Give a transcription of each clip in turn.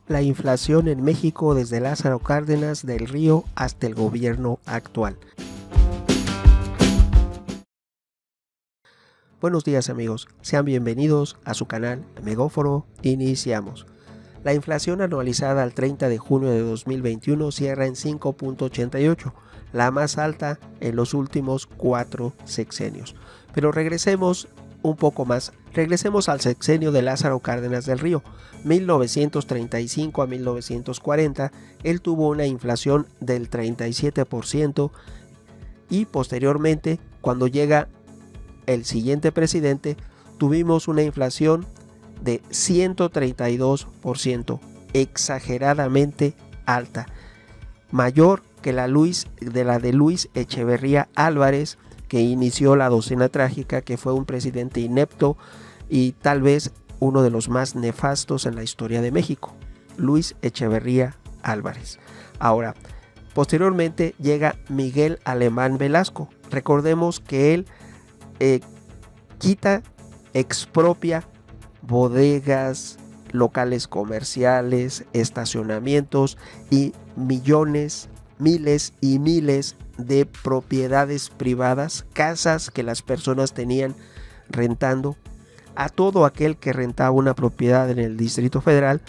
la inflación en México desde Lázaro Cárdenas del Río hasta el gobierno actual. Buenos días amigos, sean bienvenidos a su canal Megóforo. Iniciamos. La inflación anualizada al 30 de junio de 2021 cierra en 5.88, la más alta en los últimos 4 sexenios. Pero regresemos un poco más. Regresemos al sexenio de Lázaro Cárdenas del Río, 1935 a 1940. Él tuvo una inflación del 37% y posteriormente, cuando llega el siguiente presidente, tuvimos una inflación de 132%, exageradamente alta, mayor que la de Luis Echeverría Álvarez, que inició la docena trágica, que fue un presidente inepto y tal vez uno de los más nefastos en la historia de México, Luis Echeverría Álvarez. Ahora, posteriormente llega Miguel Alemán Velasco. Recordemos que él expropia bodegas, locales comerciales, estacionamientos y miles y miles de propiedades privadas, casas que las personas tenían rentando. A todo aquel que rentaba una propiedad en el Distrito Federal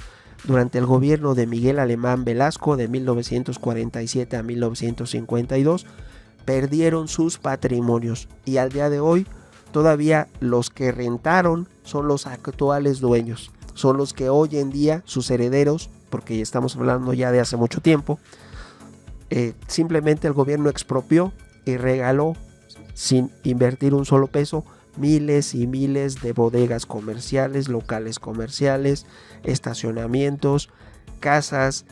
durante el gobierno de Miguel Alemán Velasco de 1947 a 1952 perdieron sus patrimonios, y al día de hoy todavía los que rentaron son los actuales dueños, son los que hoy en día sus herederos, porque estamos hablando ya de hace mucho tiempo, simplemente el gobierno expropió y regaló sin invertir un solo peso miles y miles de bodegas comerciales, locales comerciales, estacionamientos, casas,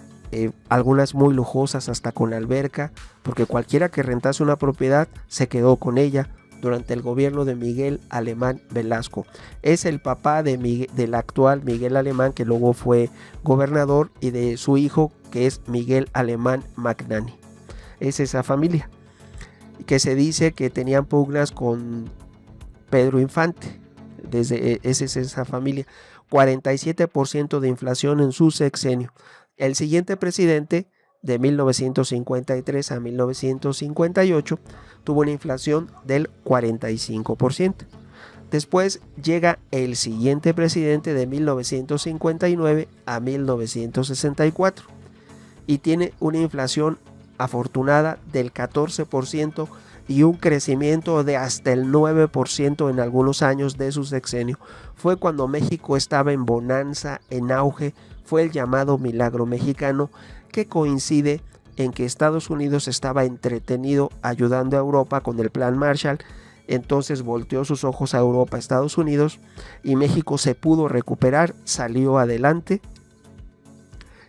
algunas muy lujosas hasta con alberca, porque cualquiera que rentase una propiedad se quedó con ella durante el gobierno de Miguel Alemán Velasco. Es el papá del actual Miguel Alemán, que luego fue gobernador, y de su hijo, que es Miguel Alemán Magnani. Es esa familia, que se dice que tenían pugnas con Pedro Infante. Es esa familia. 47% de inflación en su sexenio. El siguiente presidente, de 1953 a 1958, tuvo una inflación del 45%. Después llega el siguiente presidente, de 1959 a 1964, y tiene una inflación afortunada del 14% y un crecimiento de hasta el 9% en algunos años de su sexenio. Fue cuando México estaba en bonanza, en auge. Fue el llamado milagro mexicano, que coincide en que Estados Unidos estaba entretenido ayudando a Europa con el Plan Marshall. Entonces volteó sus ojos a Europa, a Estados Unidos, y México se pudo recuperar, salió adelante.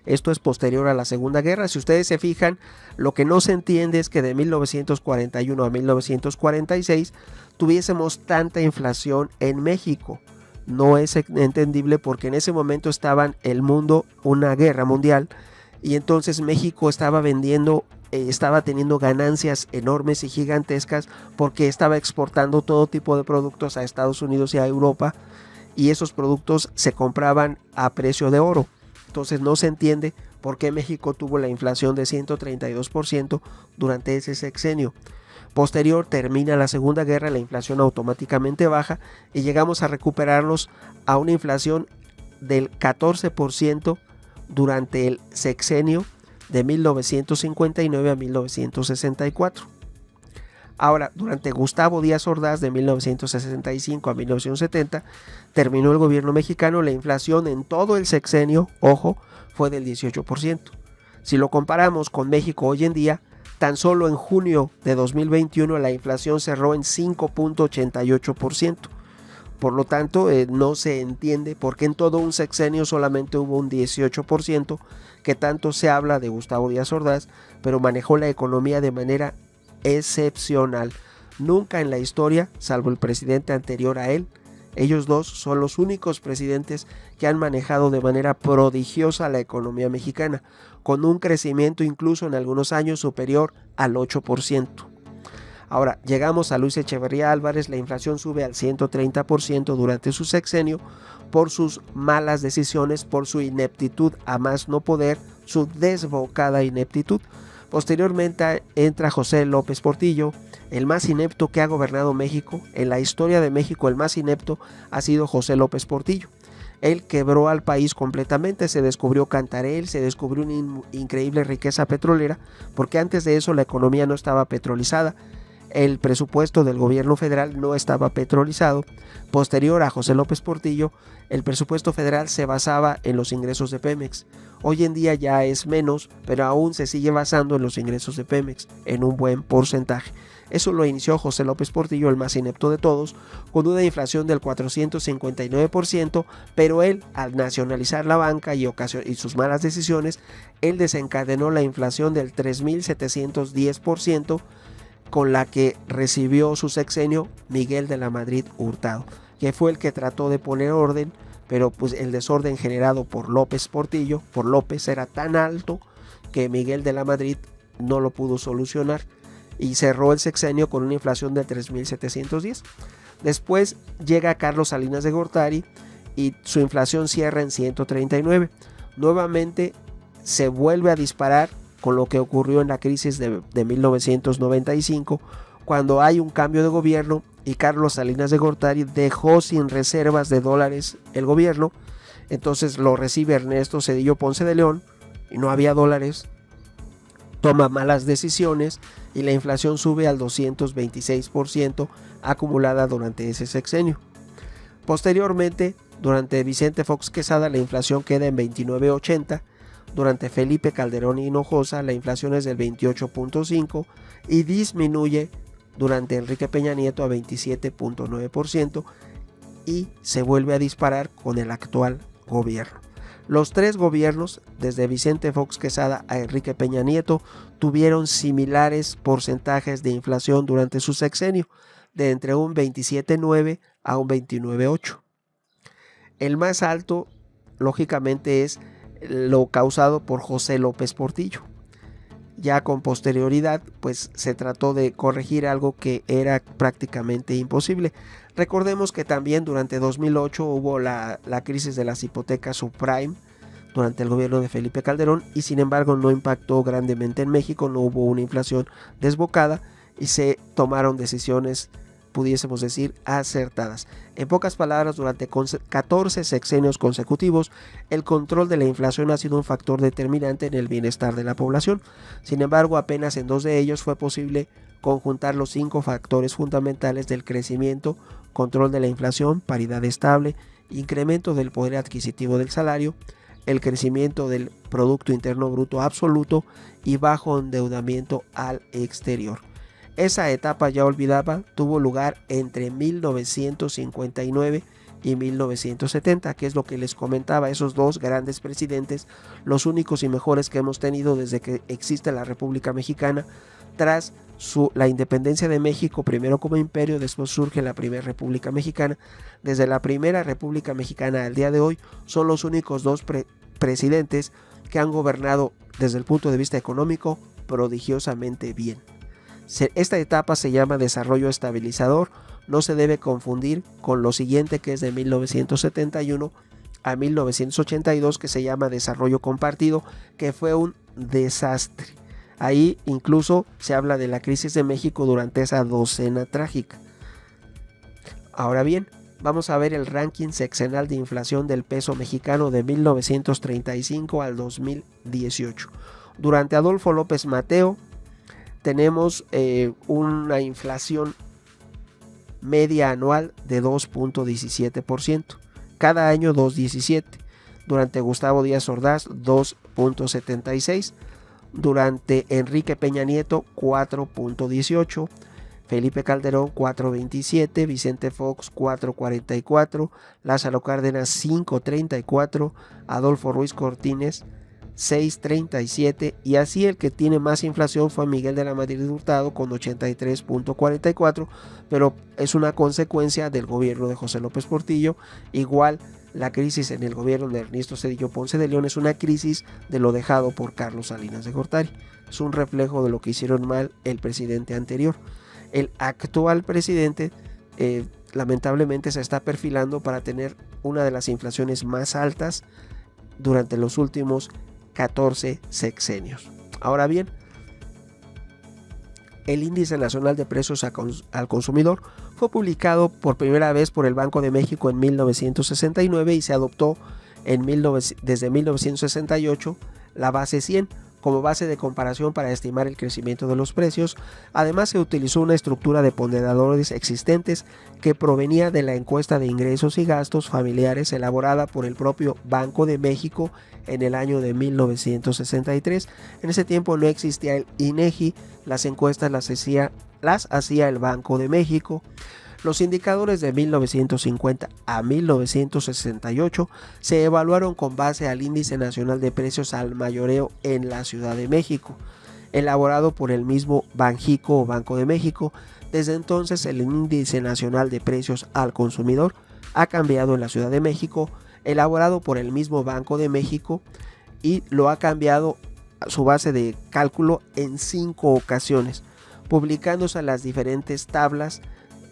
Esto es posterior a la Segunda Guerra. Si ustedes se fijan, lo que no se entiende es que de 1941 a 1946 tuviésemos tanta inflación en México. No es entendible, porque en ese momento estaba el mundo, una guerra mundial, y entonces México estaba teniendo ganancias enormes y gigantescas, porque estaba exportando todo tipo de productos a Estados Unidos y a Europa, y esos productos se compraban a precio de oro. Entonces no se entiende por qué México tuvo la inflación de 132% durante ese sexenio. Posterior, termina la Segunda Guerra, la inflación automáticamente baja y llegamos a recuperarnos a una inflación del 14% durante el sexenio de 1959 a 1964. Ahora, durante Gustavo Díaz Ordaz, de 1965 a 1970, terminó el gobierno mexicano. La inflación en todo el sexenio, ojo, fue del 18%. Si lo comparamos con México hoy en día, tan solo en junio de 2021 la inflación cerró en 5.88%. Por lo tanto, no se entiende por qué en todo un sexenio solamente hubo un 18%, que tanto se habla de Gustavo Díaz Ordaz, pero manejó la economía de manera excepcional. Nunca en la historia, salvo el presidente anterior a él, ellos dos son los únicos presidentes que han manejado de manera prodigiosa la economía mexicana, con un crecimiento incluso en algunos años superior al 8%. Ahora, llegamos a Luis Echeverría Álvarez, la inflación sube al 130% durante su sexenio, por sus malas decisiones, por su ineptitud a más no poder, su desbocada ineptitud. Posteriormente entra José López Portillo, el más inepto que ha gobernado México. En la historia de México el más inepto ha sido José López Portillo. Él quebró al país completamente, se descubrió Cantarell, se descubrió una increíble riqueza petrolera, porque antes de eso la economía no estaba petrolizada. El presupuesto del gobierno federal no estaba petrolizado. Posterior a José López Portillo, el presupuesto federal se basaba en los ingresos de Pemex. Hoy en día ya es menos, pero aún se sigue basando en los ingresos de Pemex, en un buen porcentaje. Eso lo inició José López Portillo, el más inepto de todos, con una inflación del 459%, pero él, al nacionalizar la banca y sus malas decisiones, él desencadenó la inflación del 3.710%, con la que recibió su sexenio Miguel de la Madrid Hurtado, que fue el que trató de poner orden, pero pues el desorden generado por López Portillo, por López, era tan alto que Miguel de la Madrid no lo pudo solucionar y cerró el sexenio con una inflación de 3.710. Después llega Carlos Salinas de Gortari y su inflación cierra en 139. Nuevamente se vuelve a disparar con lo que ocurrió en la crisis de 1995, cuando hay un cambio de gobierno y Carlos Salinas de Gortari dejó sin reservas de dólares el gobierno. Entonces lo recibe Ernesto Zedillo Ponce de León y no había dólares, toma malas decisiones y la inflación sube al 226% acumulada durante ese sexenio. Posteriormente, durante Vicente Fox Quesada, la inflación queda en 29.80. Durante Felipe Calderón Hinojosa la inflación es del 28.5% y disminuye durante Enrique Peña Nieto a 27.9% y se vuelve a disparar con el actual gobierno. Los tres gobiernos, desde Vicente Fox Quesada a Enrique Peña Nieto, tuvieron similares porcentajes de inflación durante su sexenio, de entre un 27.9 a un 29.8. El más alto, lógicamente, es lo causado por José López Portillo. Ya con posterioridad, pues se trató de corregir algo que era prácticamente imposible. Recordemos que también durante 2008 hubo la crisis de las hipotecas subprime durante el gobierno de Felipe Calderón y sin embargo no impactó grandemente en México, no hubo una inflación desbocada y se tomaron decisiones, pudiésemos decir, acertadas. En pocas palabras, durante 14 sexenios consecutivos, el control de la inflación ha sido un factor determinante en el bienestar de la población. Sin embargo, apenas en 2 de ellos fue posible conjuntar los 5 factores fundamentales del crecimiento: control de la inflación, paridad estable, incremento del poder adquisitivo del salario, el crecimiento del Producto Interno Bruto absoluto y bajo endeudamiento al exterior. Esa etapa ya olvidada tuvo lugar entre 1959 y 1970, que es lo que les comentaba, esos dos grandes presidentes, los únicos y mejores que hemos tenido desde que existe la República Mexicana. Tras la independencia de México, primero como imperio, después surge la Primera República Mexicana. Desde la Primera República Mexicana al día de hoy son los únicos dos presidentes que han gobernado desde el punto de vista económico prodigiosamente bien. Esta etapa se llama desarrollo estabilizador, no se debe confundir con lo siguiente, que es de 1971 a 1982, que se llama desarrollo compartido, que fue un desastre. Ahí incluso se habla de la crisis de México durante esa docena trágica. Ahora bien, vamos a ver el ranking sexenal de inflación del peso mexicano de 1935 al 2018. Durante Adolfo López Mateo tenemos una inflación media anual de 2.17%, cada año 2.17%. Durante Gustavo Díaz Ordaz 2.76%, durante Enrique Peña Nieto 4.18%, Felipe Calderón 4.27%, Vicente Fox 4.44%, Lázaro Cárdenas 5.34%, Adolfo Ruiz Cortines 6.37%, y así el que tiene más inflación fue Miguel de la Madrid Hurtado con 83.44%, pero es una consecuencia del gobierno de José López Portillo. Igual la crisis en el gobierno de Ernesto Zedillo Ponce de León es una crisis de lo dejado por Carlos Salinas de Gortari, es un reflejo de lo que hicieron mal el presidente anterior. El actual presidente lamentablemente se está perfilando para tener una de las inflaciones más altas durante los últimos 14 sexenios. Ahora bien, el Índice Nacional de Precios al Consumidor fue publicado por primera vez por el Banco de México en 1969 y se adoptó desde 1968 la base 100 como base de comparación para estimar el crecimiento de los precios. Además, se utilizó una estructura de ponderadores existentes que provenía de la encuesta de ingresos y gastos familiares elaborada por el propio Banco de México en el año de 1963. En ese tiempo no existía el INEGI, las encuestas las hacía el Banco de México. Los indicadores de 1950 a 1968 se evaluaron con base al Índice Nacional de Precios al Mayoreo en la Ciudad de México, elaborado por el mismo Banjico o Banco de México. Desde entonces, el Índice Nacional de Precios al Consumidor ha cambiado en la Ciudad de México, elaborado por el mismo Banco de México, y lo ha cambiado su base de cálculo en 5 ocasiones, publicándose las diferentes tablas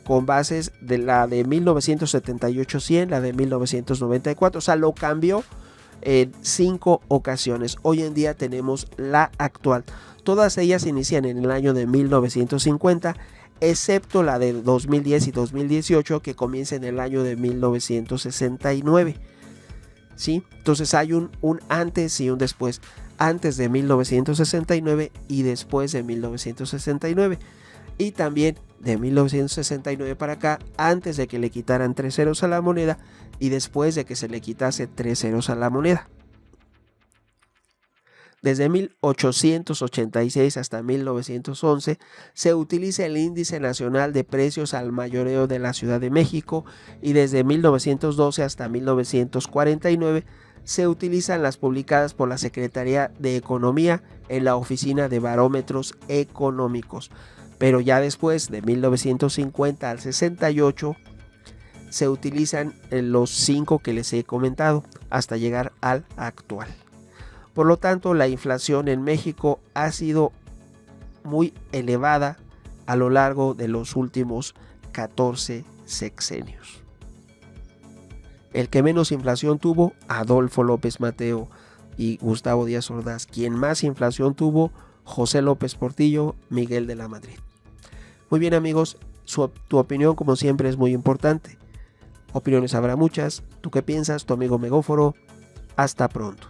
con bases de la de 1978-100, la de 1994, o sea, lo cambió en 5 ocasiones. Hoy en día tenemos la actual. Todas ellas inician en el año de 1950, excepto la de 2010 y 2018 que comienza en el año de 1969. ¿Sí? Entonces hay un antes y un después. Antes de 1969 y después de 1969. Y también de 1969 para acá, antes de que le quitaran 3 ceros a la moneda y después de que se le quitase 3 ceros a la moneda. Desde 1886 hasta 1911 se utiliza el Índice Nacional de Precios al Mayoreo de la Ciudad de México, y desde 1912 hasta 1949 se utilizan las publicadas por la Secretaría de Economía en la Oficina de Barómetros Económicos. Pero ya después de 1950 al 68 se utilizan los 5 que les he comentado hasta llegar al actual. Por lo tanto, la inflación en México ha sido muy elevada a lo largo de los últimos 14 sexenios. El que menos inflación tuvo, Adolfo López Mateo y Gustavo Díaz Ordaz. Quien más inflación tuvo, José López Portillo, Miguel de la Madrid. Muy bien, amigos, tu opinión como siempre es muy importante. Opiniones habrá muchas. ¿Tú qué piensas? Tu amigo Megóforo. Hasta pronto.